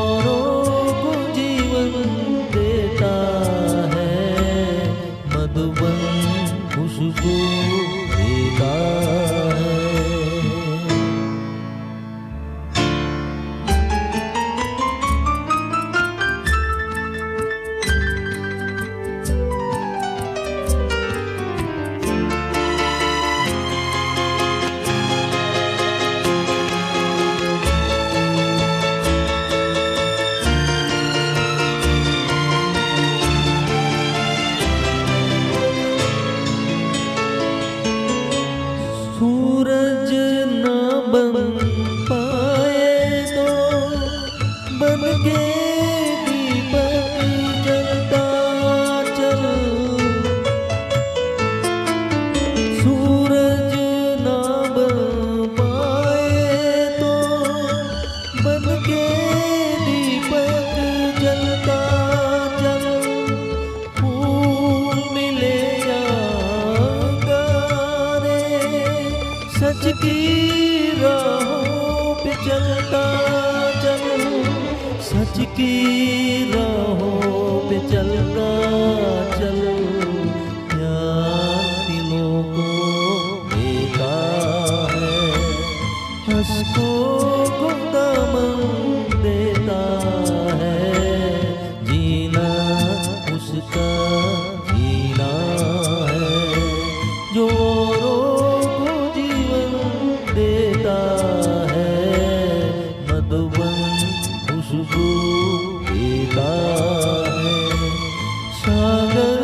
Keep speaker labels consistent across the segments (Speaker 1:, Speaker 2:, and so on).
Speaker 1: औरों को जीवन देता है, मधुबन खुशबू देता है। सूरज न बन पाए तो बन के दीपक जलता चल। सूरज न बन पाए तो बन के दीपक जलता चल। फूल मिले या सच की राहों पे चलता चल, सच की राहों पे चलता चल। प्यार दिलों को देता है, अश्कों को दामन देता है। जीना उसका जीना है, जो देता है, मधुबन खुशबू देता है। सागर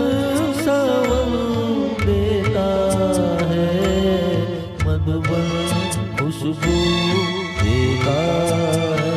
Speaker 1: सावन देता है, मधुबन खुशबू देता है।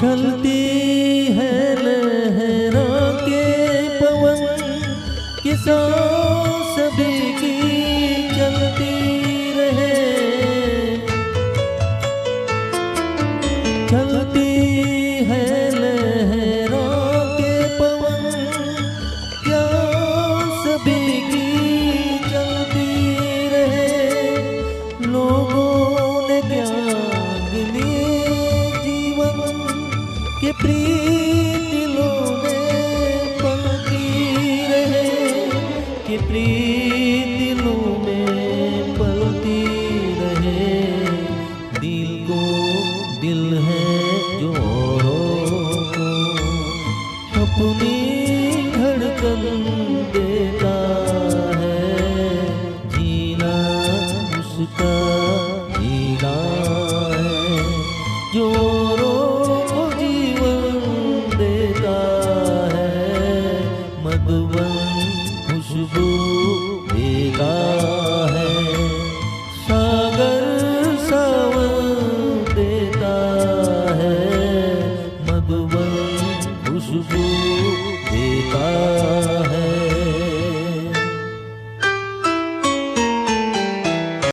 Speaker 1: चलती है लहरा के पवन की सांस सभी की चलती रहे। चलती है लहरा के पवन क्या सभी की चलती रहे। लोगों ने ज्ञान लिए जीवन के प्रीत दिलों में पलती रहे, कि प्रीत दिलों में पलती रहे। दिल को दिल है जो औरों को अपनी धड़कन दे